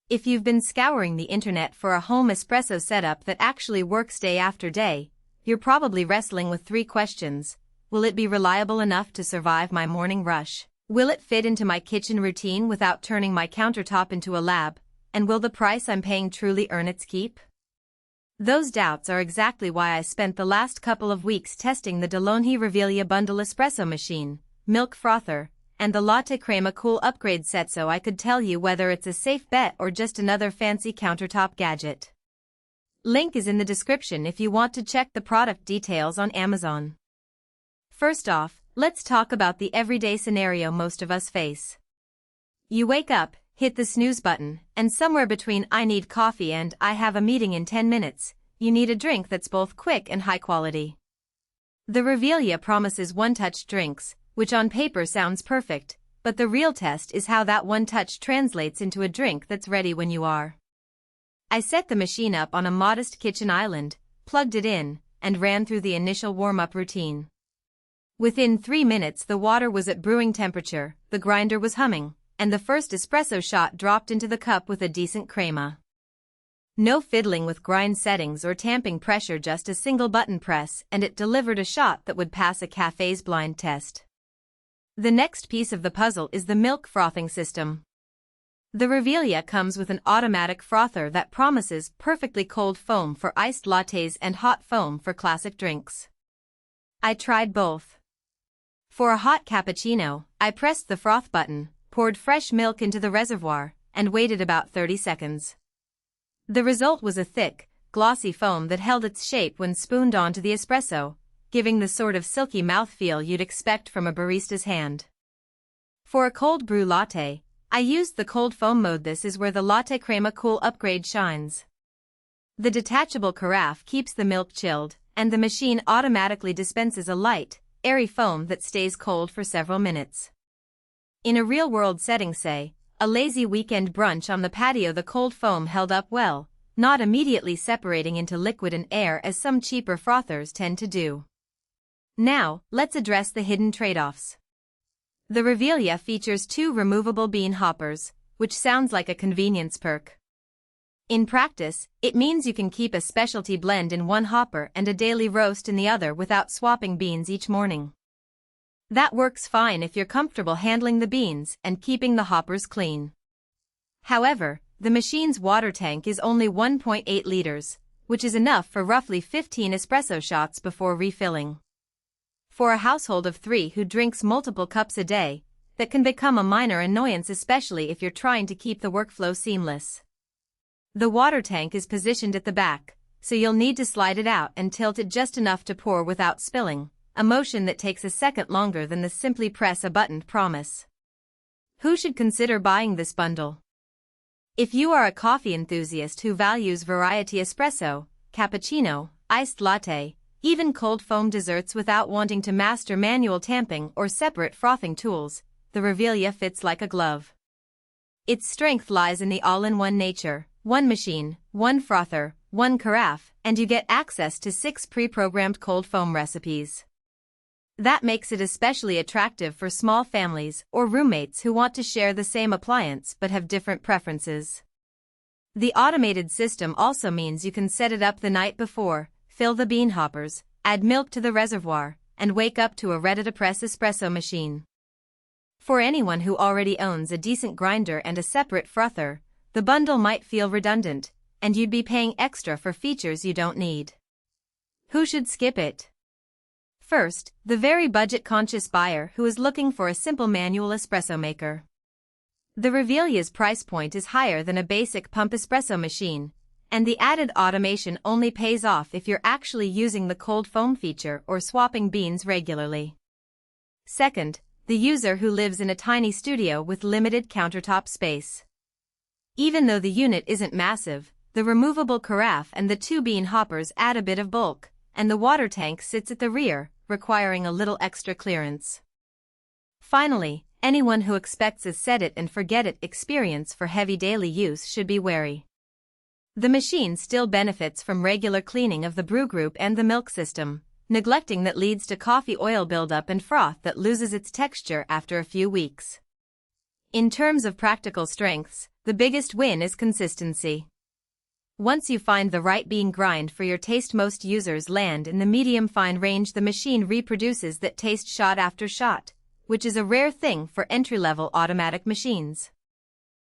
If you've been scouring the internet for a home espresso setup that actually works day after day, you're probably wrestling with three questions. Will it be reliable enough to survive my morning rush? Will it fit into my kitchen routine without turning my countertop into a lab? And will the price I'm paying truly earn its keep? Those doubts are exactly why I spent the last couple of weeks testing the DeLonghi Rivelia bundle espresso machine, milk frother, and the LatteCrema cool upgrade set so I could tell you whether it's a safe bet or just another fancy countertop gadget. Link is in the description if you want to check the product details on Amazon. First off, let's talk about the everyday scenario most of us face. You wake up, hit the snooze button, and somewhere between I need coffee and I have a meeting in 10 minutes, you need a drink that's both quick and high quality. The Rivelia promises one-touch drinks, which on paper sounds perfect, but the real test is how that one touch translates into a drink that's ready when you are. I set the machine up on a modest kitchen island, plugged it in, and ran through the initial warm-up routine. Within 3 minutes the water was at brewing temperature, the grinder was humming, and the first espresso shot dropped into the cup with a decent crema. No fiddling with grind settings or tamping pressure, just a single button press, and it delivered a shot that would pass a cafe's blind test. The next piece of the puzzle is the milk frothing system. The Rivelia comes with an automatic frother that promises perfectly cold foam for iced lattes and hot foam for classic drinks. I tried both. For a hot cappuccino, I pressed the froth button, poured fresh milk into the reservoir, and waited about 30 seconds. The result was a thick, glossy foam that held its shape when spooned onto the espresso, giving the sort of silky mouthfeel you'd expect from a barista's hand. For a cold brew latte, I used the cold foam mode. This is where the LatteCrema cool upgrade shines. The detachable carafe keeps the milk chilled, and the machine automatically dispenses a light, airy foam that stays cold for several minutes. In a real-world setting, say, a lazy weekend brunch on the patio, the cold foam held up well, not immediately separating into liquid and air as some cheaper frothers tend to do. Now, let's address the hidden trade-offs. The Rivelia features 2 removable bean hoppers, which sounds like a convenience perk. In practice, it means you can keep a specialty blend in one hopper and a daily roast in the other without swapping beans each morning. That works fine if you're comfortable handling the beans and keeping the hoppers clean. However, the machine's water tank is only 1.8 liters, which is enough for roughly 15 espresso shots before refilling. For a household of 3 who drinks multiple cups a day, that can become a minor annoyance, especially if you're trying to keep the workflow seamless. The water tank is positioned at the back, so you'll need to slide it out and tilt it just enough to pour without spilling, a motion that takes a second longer than the simply press a button promise. Who should consider buying this bundle? If you are a coffee enthusiast who values variety, espresso, cappuccino, iced latte, even cold foam desserts without wanting to master manual tamping or separate frothing tools, the Rivelia fits like a glove. Its strength lies in the all-in-one nature: one machine, one frother, one carafe, and you get access to 6 pre-programmed cold foam recipes. That makes it especially attractive for small families or roommates who want to share the same appliance but have different preferences. The automated system also means you can set it up the night before, fill the bean hoppers, add milk to the reservoir, and wake up to a ready-to-press espresso machine. For anyone who already owns a decent grinder and a separate frother, the bundle might feel redundant, and you'd be paying extra for features you don't need. Who should skip it? First, the very budget-conscious buyer who is looking for a simple manual espresso maker. The Rivelia's price point is higher than a basic pump espresso machine, and the added automation only pays off if you're actually using the cold foam feature or swapping beans regularly. Second, the user who lives in a tiny studio with limited countertop space. Even though the unit isn't massive, the removable carafe and the 2 bean hoppers add a bit of bulk, and the water tank sits at the rear, requiring a little extra clearance. Finally, anyone who expects a set-it-and-forget-it experience for heavy daily use should be wary. The machine still benefits from regular cleaning of the brew group and the milk system. Neglecting that leads to coffee oil buildup and froth that loses its texture after a few weeks. In terms of practical strengths, The biggest win is consistency. Once you find the right bean grind for your taste, most users land in the medium-fine range. The machine reproduces that taste shot after shot, which is a rare thing for entry-level automatic machines.